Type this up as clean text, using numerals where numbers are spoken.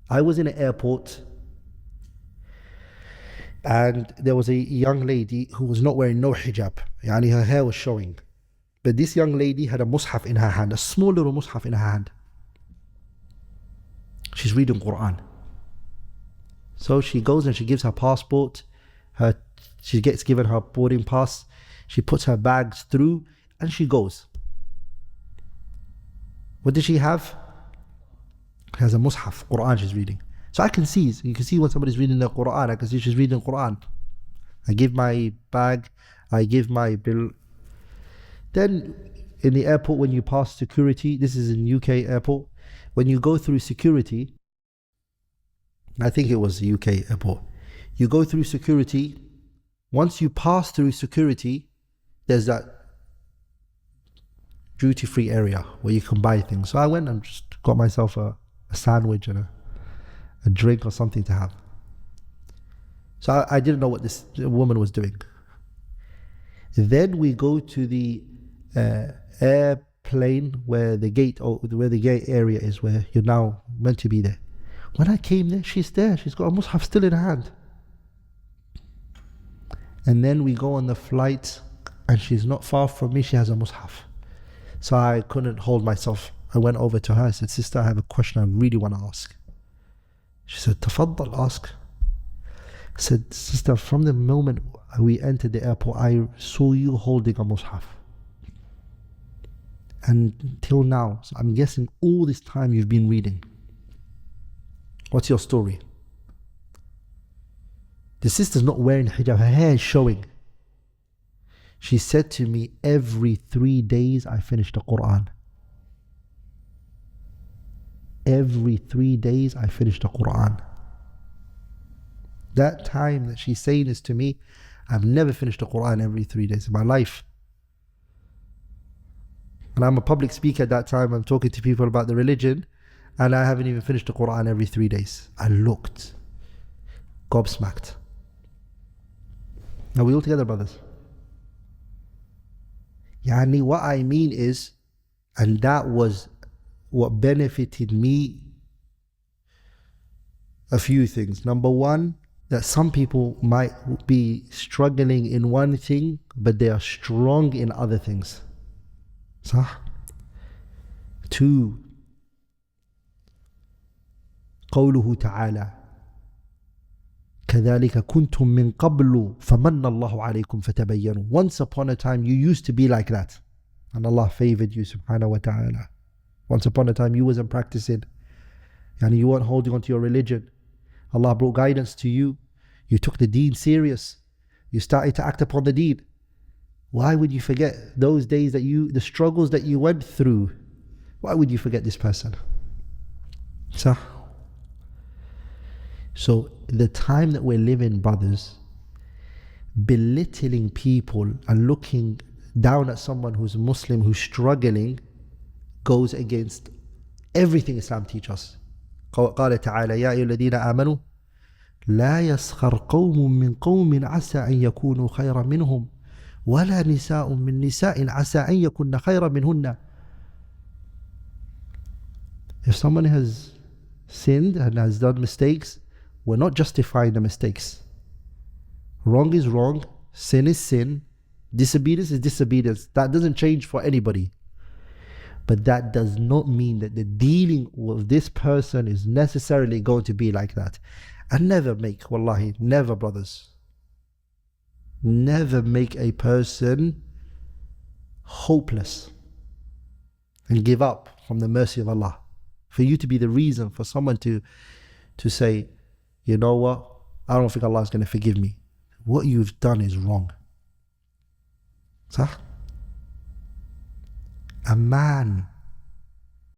I was in an airport and there was a young lady who was not wearing no hijab. Yani her hair was showing. But this young lady had a mushaf in her hand, a small little mushaf in her hand. She's reading Quran. So she goes and she gives her passport, she gets given her boarding pass, she puts her bags through and she goes. What does she have? She has a mushaf, Quran she's reading. So I can see, you can see when somebody's reading the Quran, I can see she's reading Quran. I give my bag, I give my bill. Then in the airport when you pass security, this is in UK airport, when you go through security, I think it was the UK airport, you go through security, once you pass through security, there's that duty-free area where you can buy things. So I went and just got myself a sandwich and a drink or something to have. So I didn't know what this woman was doing. Then we go to the airplane where the gate area is, where you're now meant to be there. When I came there, she's there. She's got a mushaf still in her hand. And then we go on the flight and she's not far from me. She has a mushaf. So I couldn't hold myself. I went over to her. I said, sister, I have a question I really want to ask. She said, tafaddal, ask. I said, sister, from the moment we entered the airport, I saw you holding a mushaf. And until now, so I'm guessing all this time you've been reading. What's your story? The sister's not wearing hijab, her hair is showing. She said to me, every 3 days I finish the Quran. Every 3 days I finish the Quran. That time that she's saying this to me, I've never finished the Quran every 3 days in my life. And I'm a public speaker at that time, I'm talking to people about the religion, and I haven't even finished the Quran every 3 days. I looked, gobsmacked. Are we all together, brothers? Yani, what I mean is, and that was what benefited me, a few things. Number one, that some people might be struggling in one thing, but they are strong in other things. صح? 2, قوله تعالى كذلك كنتم من قبل فمن الله عليكم فتبينوا. Once upon a time you used to be like that and Allah favored you subhanahu wa ta'ala. Once upon a time you wasn't practicing and you weren't holding on to your religion. Allah brought guidance to you. You took the deen serious. You started to act upon the deen. Why would you forget those days that the struggles that you went through? Why would you forget this person? So the time that we're living, brothers, belittling people and looking down at someone who's Muslim, who's struggling, goes against everything Islam teaches us. قال تعالى يا أيها الذين آمنوا لا يسخر قوم من قوم عسى أن يكونوا خيرا منهم ولا نساء من نساء عسى أن يكن خيرا منهن. If someone has sinned and has done mistakes, we're not justifying the mistakes. Wrong is wrong, sin is sin, disobedience is disobedience. That doesn't change for anybody. But that does not mean that the dealing with this person is necessarily going to be like that. And never make, wallahi, never, brothers, never make a person hopeless and give up from the mercy of Allah. For you to be the reason for someone to say, you know what, I don't think Allah is going to forgive me. What you've done is wrong. صح? A man